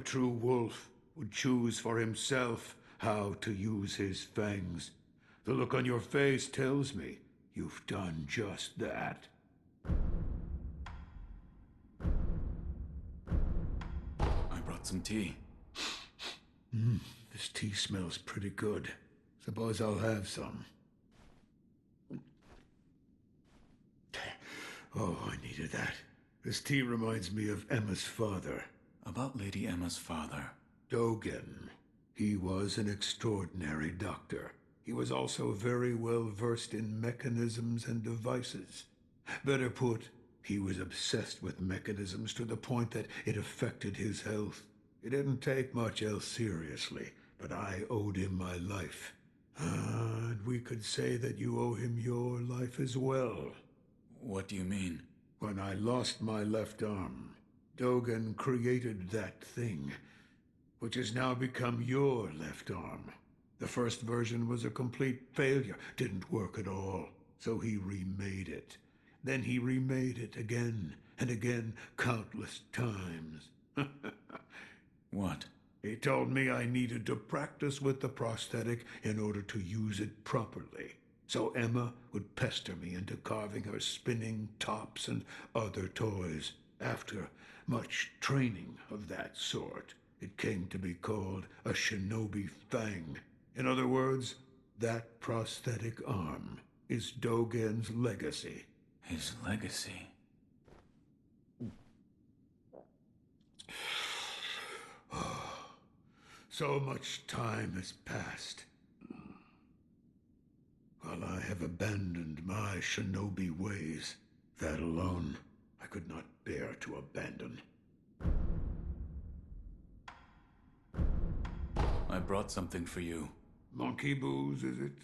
true wolf would choose for himself how to use his fangs. The look on your face tells me you've done just that. I brought some tea. This tea smells pretty good. Suppose I'll have some. Oh, I needed that. This tea reminds me of Emma's father. About Lady Emma's father. Dogen. He was an extraordinary doctor. He was also very well versed in mechanisms and devices. Better put, he was obsessed with mechanisms to the point that it affected his health. He didn't take much else seriously, but I owed him my life. And we could say that you owe him your life as well. What do you mean? When I lost my left arm, Dogen created that thing, which has now become your left arm. The first version was a complete failure, didn't work at all, so he remade it. Then he remade it again and again, countless times. What? He told me I needed to practice with the prosthetic in order to use it properly. So Emma would pester me into carving her spinning tops and other toys. After much training of that sort, it came to be called a shinobi fang. In other words, that prosthetic arm is Dogen's legacy. His legacy? So much time has passed. While I have abandoned my shinobi ways, that alone I could not bear to abandon. I brought something for you. Monkey booze, is it?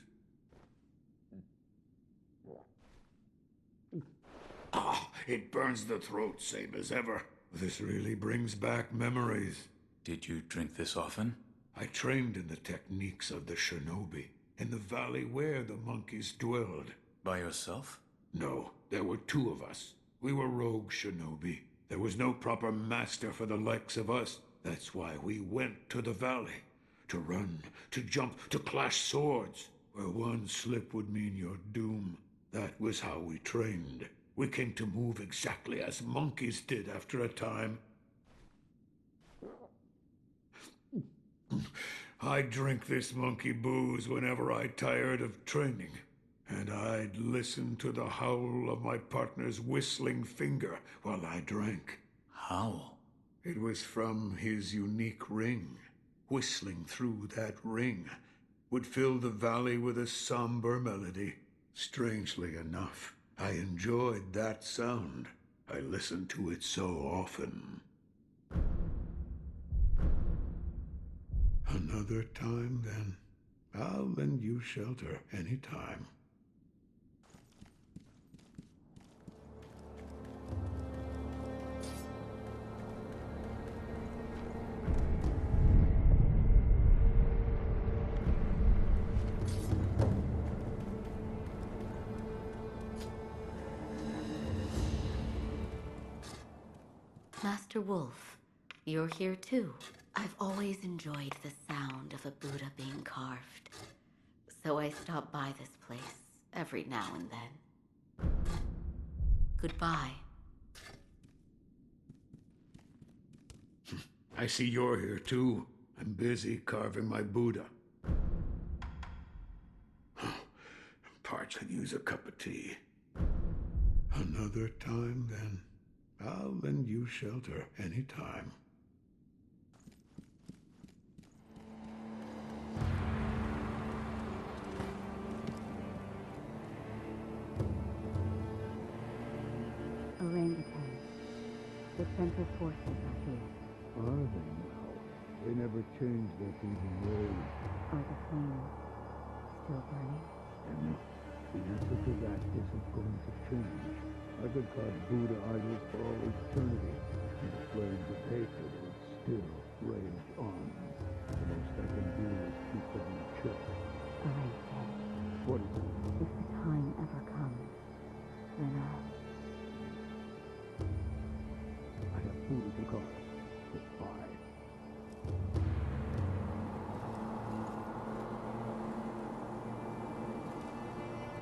Ah, it burns the throat, same as ever. This really brings back memories. Did you drink this often? I trained in the techniques of the shinobi, in the valley where the monkeys dwelled. By yourself? No, there were two of us. We were rogue shinobi. There was no proper master for the likes of us. That's why we went to the valley. To run, to jump, to clash swords. Where one slip would mean your doom. That was how we trained. We came to move exactly as monkeys did after a time. I'd drink this monkey booze whenever I tired of training. And I'd listen to the howl of my partner's whistling finger while I drank. Howl? It was from his unique ring. Whistling through that ring would fill the valley with a somber melody. Strangely enough, I enjoyed that sound. I listened to it so often. Another time, then. I'll lend you shelter any time. Master Wolf, you're here too. I've always enjoyed the sound of a Buddha being carved, so I stop by this place every now and then. Goodbye. I see you're here too. I'm busy carving my Buddha. Parch could use a cup of tea. Another time, then. I'll lend you shelter any time. Orangutan. The central forces are here. Are they now? They never changed their beating ways. Are the flames still burning? And the answer to that isn't going to change. I could carve Buddha idols for all eternity, and the flames of hatred would still rage on. The most I can do is keep them in check. Orangutan. What is it? If the time ever comes, then I have Buddha to guard. Goodbye.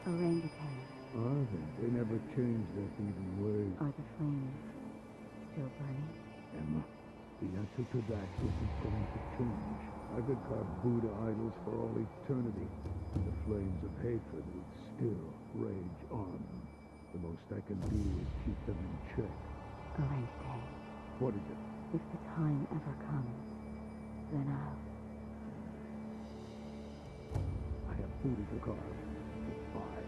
Orangutan. Are they? They never change their thieving ways. Are the flames still burning? Emma, the answer to that isn't going to change. I could carve Buddha idols for all eternity. The flames of hatred would still rage on. The most I can do is keep them in check. Orangutan. What is it? If the time ever comes, then I have Buddha to carve. Goodbye.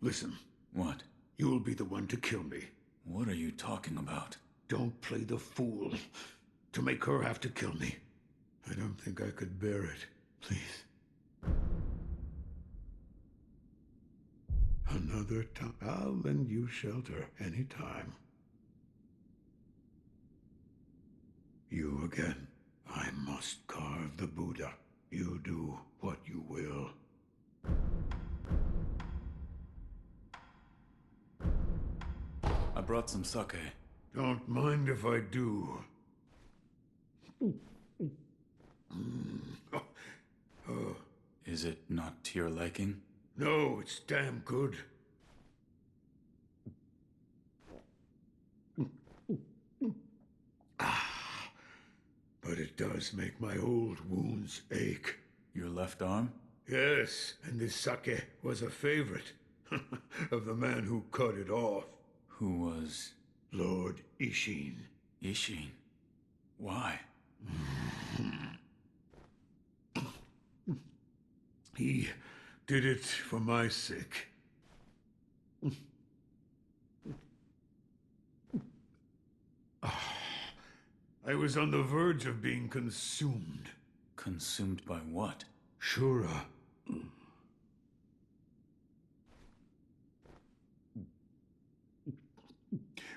Listen, What? you'll be the one to kill me. What are you talking about? Don't play the fool. To make her have to kill me. I don't think I could bear it. Please. Another time. I'll lend you shelter anytime. You again. I must carve the Buddha. You do what you will. I brought some sake. Don't mind if I do. Is it not to your liking? No, it's damn good. But it does make my old wounds ache. Your left arm? Yes, and this sake was a favorite of the man who cut it off. Who was Lord Ishin. Ishin? Why? He did it for my sake. I was on the verge of being consumed. Consumed by what? Shura.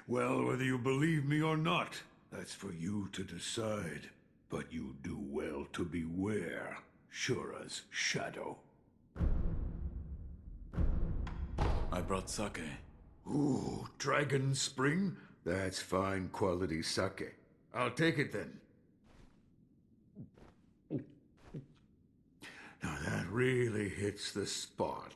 Well, whether you believe me or not, that's for you to decide. But you do well to beware Shura's shadow. I brought sake. Ooh, Dragon Spring? That's fine quality sake. I'll take it then. Now that really hits the spot.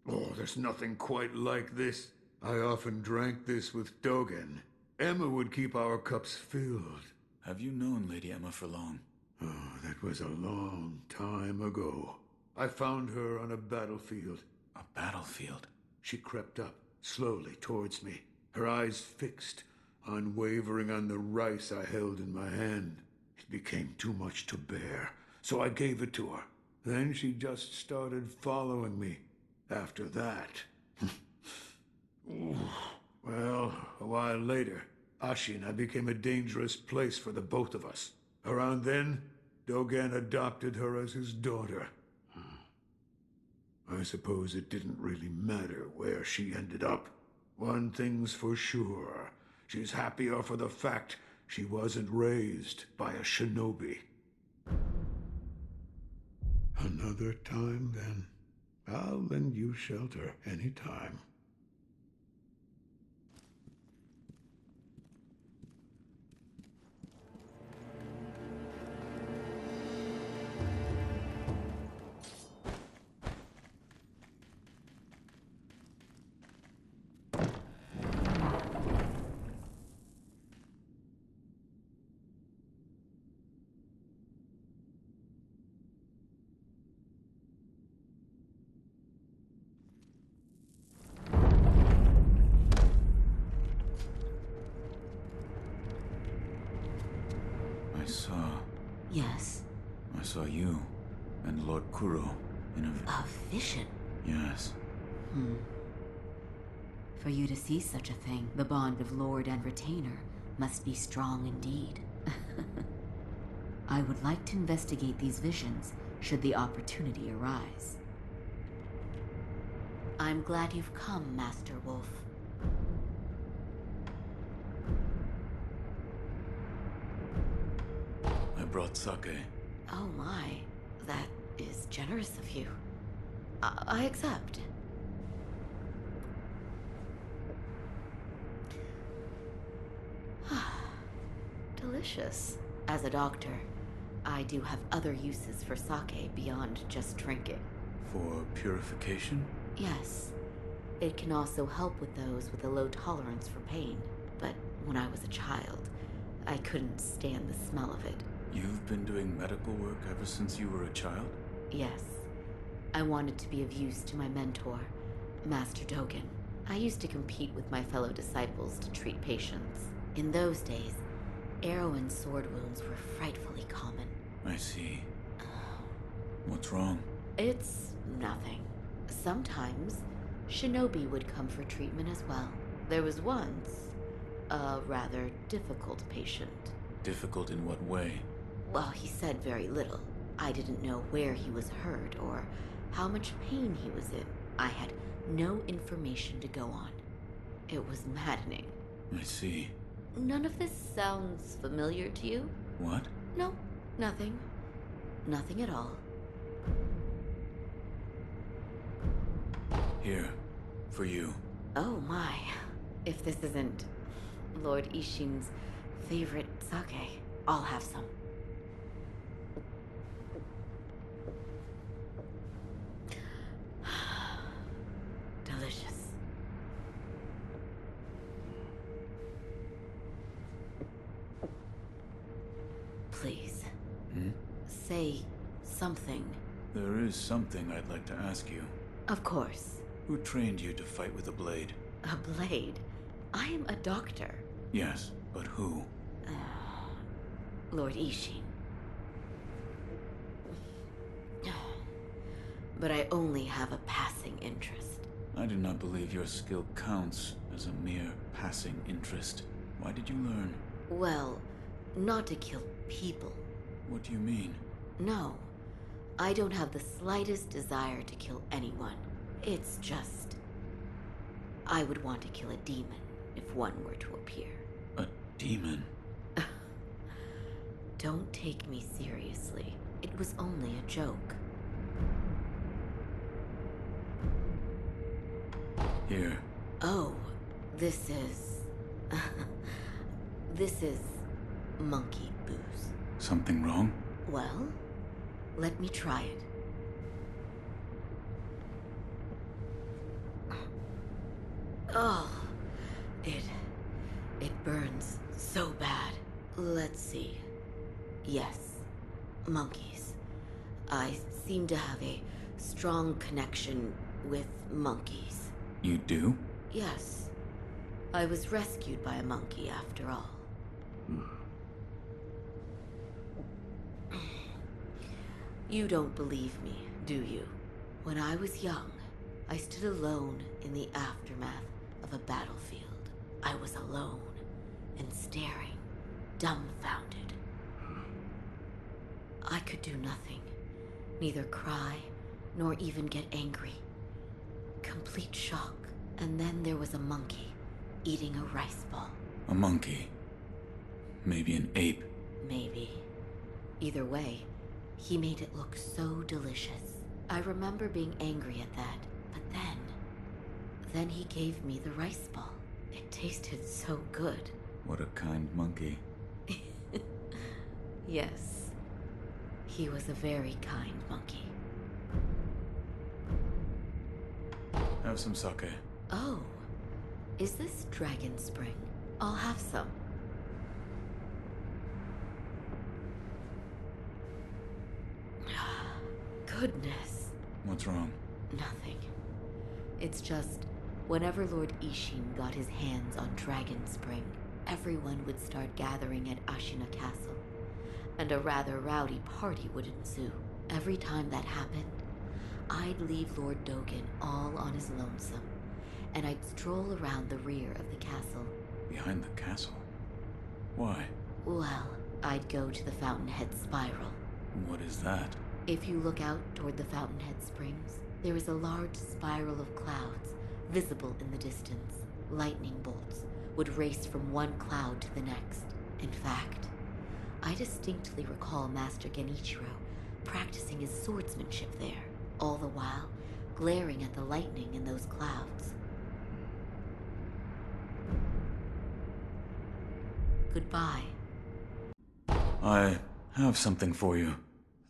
Oh, there's nothing quite like this. I often drank this with Dogen. Emma would keep our cups filled. Have you known Lady Emma for long? Oh, that was a long time ago. I found her on a battlefield. A battlefield? She crept up, slowly towards me, her eyes fixed, unwavering on the rice I held in my hand. It became too much to bear, so I gave it to her. Then she just started following me. After that... Well, a while later, Ashina became a dangerous place for the both of us. Around then, Dogen adopted her as his daughter. I suppose it didn't really matter where she ended up. One thing's for sure. She's happier for the fact she wasn't raised by a shinobi. Another time, then. I'll lend you shelter anytime. Yes. I saw you and Lord Kuro in A vision? Yes. For you to see such a thing, the bond of lord and retainer must be strong indeed. I would like to investigate these visions, should the opportunity arise. I'm glad you've come, Master Wolf. brought sake. Oh my, that is generous of you. I accept. Delicious. As a doctor, I do have other uses for sake beyond just drinking. For purification? Yes. It can also help with those with a low tolerance for pain. But when I was a child, I couldn't stand the smell of it. You've been doing medical work ever since you were a child? Yes. I wanted to be of use to my mentor, Master Dogen. I used to compete with my fellow disciples to treat patients. In those days, arrow and sword wounds were frightfully common. I see. What's wrong? It's nothing. Sometimes, shinobi would come for treatment as well. There was once a rather difficult patient. Difficult in what way? Well, he said very little. I didn't know where he was hurt or how much pain he was in. I had no information to go on. It was maddening. I see. None of this sounds familiar to you? What? No, nothing. Nothing at all. Here, for you. Oh my. If this isn't Lord Ishin's favorite sake, I'll have some. Delicious. Please. Say something. There is something I'd like to ask you. Of course. Who trained you to fight with a blade? A blade? I am a doctor. Yes, but who? Lord Ishin. But I only have a passing interest. I do not believe your skill counts as a mere passing interest. Why did you learn? Well, not to kill people. What do you mean? No. I don't have the slightest desire to kill anyone. It's just... I would want to kill a demon if one were to appear. A demon? Don't take me seriously. It was only a joke. Here. Oh, this is... this is monkey booze. Something wrong? Well, let me try it. Oh, it burns so bad. Let's see. Yes, monkeys. I seem to have a strong connection with monkeys. You do? Yes. I was rescued by a monkey after all. You don't believe me, do you? When I was young, I stood alone in the aftermath of a battlefield. I was alone and staring, dumbfounded. I could do nothing, neither cry nor even get angry. Complete shock. And then there was a monkey eating a rice ball. A monkey? Maybe an ape? Maybe. Either way, he made it look so delicious. I remember being angry at that, but then he gave me the rice ball. It tasted so good. What a kind monkey. Yes, he was a very kind monkey. Have some sake. Oh, is this Dragon Spring? I'll have some. Goodness. What's wrong? Nothing. It's just, whenever Lord Ishin got his hands on Dragon Spring, everyone would start gathering at Ashina Castle, and a rather rowdy party would ensue. Every time that happened, I'd leave Lord Dogen all on his lonesome, and I'd stroll around the rear of the castle. Behind the castle? Why? Well, I'd go to the Fountainhead Spiral. What is that? If you look out toward the Fountainhead Springs, there is a large spiral of clouds, visible in the distance. Lightning bolts would race from one cloud to the next. In fact, I distinctly recall Master Genichiro practicing his swordsmanship there, all the while glaring at the lightning in those clouds. Goodbye. I have something for you.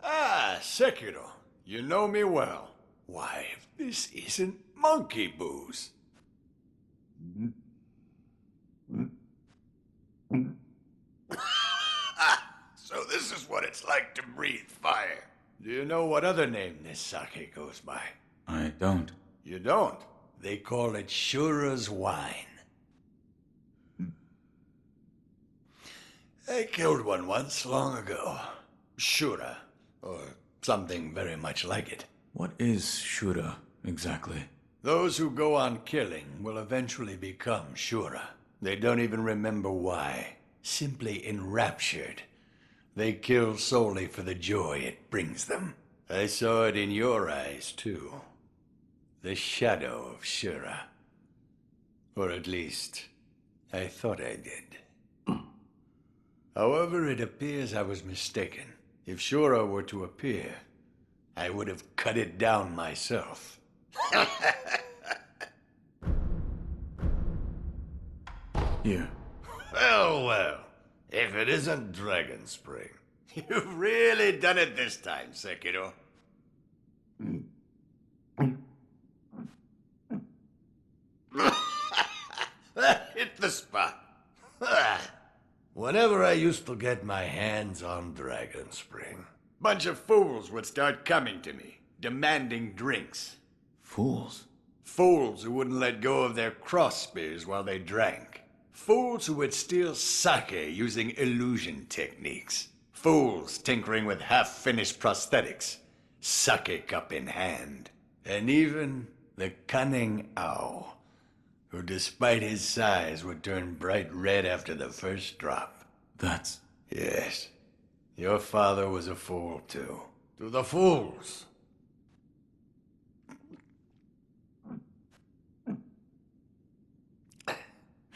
Ah, Sekijo. You know me well. Why, if this isn't monkey booze. So this is what it's like to breathe fire. Do you know what other name this sake goes by? I don't. You don't? They call it Shura's wine. I killed one once, long ago. Shura, or something very much like it. What is Shura, exactly? Those who go on killing will eventually become Shura. They don't even remember why. Simply enraptured. They kill solely for the joy it brings them. I saw it in your eyes, too. The shadow of Shura. Or at least, I thought I did. However, it appears I was mistaken. If Shura were to appear, I would have cut it down myself. Here. Well, well. If it isn't Dragon Spring. You've really done it this time, Sekijo. That hit the spot. Whenever I used to get my hands on Dragon Spring, bunch of fools would start coming to me, demanding drinks. Fools. Fools who wouldn't let go of their cross spears while they drank. Fools who would steal sake using illusion techniques. Fools tinkering with half-finished prosthetics, sake cup in hand. And even the cunning owl, who despite his size would turn bright red after the first drop. That's... Yes, your father was a fool too. To the fools.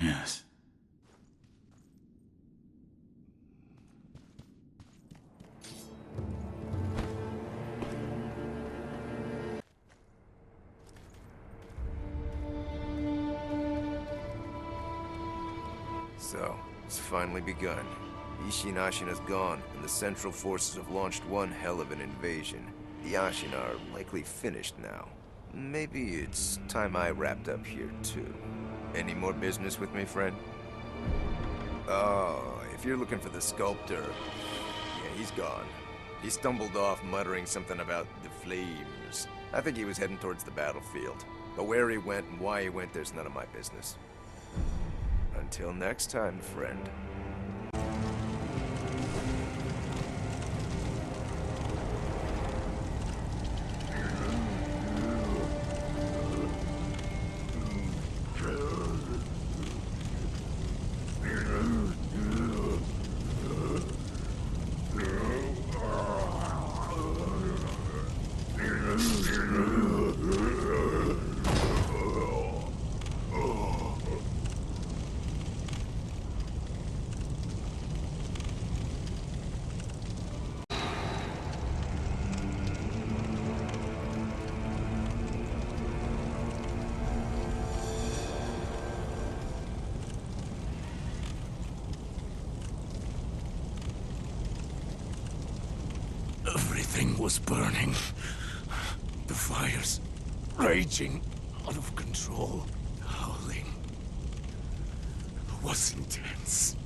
Yes. So, it's finally begun. Ashina's gone, and the Central Forces have launched one hell of an invasion. The Ashina are likely finished now. Maybe it's time I wrapped up here, too. Any more business with me, friend? Oh, if you're looking for the sculptor, yeah, he's gone. He stumbled off muttering something about the flames. I think he was heading towards the battlefield. But where he went and why he went, there's none of my business. Until next time, friend. Everything was burning. The fires raging out of control. The howling was intense.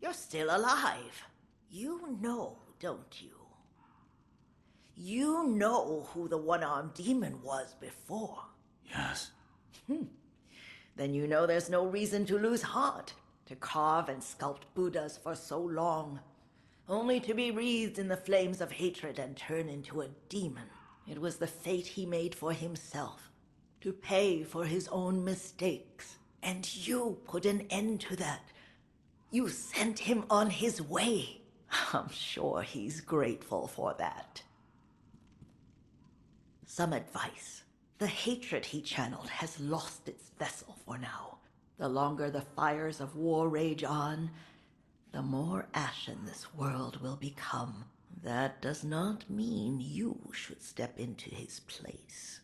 You're still alive. You know, don't you? You know who the one-armed demon was before. Yes. Then you know there's no reason to lose heart, to carve and sculpt Buddhas for so long, only to be wreathed in the flames of hatred and turn into a demon. It was the fate he made for himself, to pay for his own mistakes. And you put an end to that. You sent him on his way. I'm sure he's grateful for that. Some advice. The hatred he channeled has lost its vessel for now. The longer the fires of war rage on, the more ashen this world will become. That does not mean you should step into his place.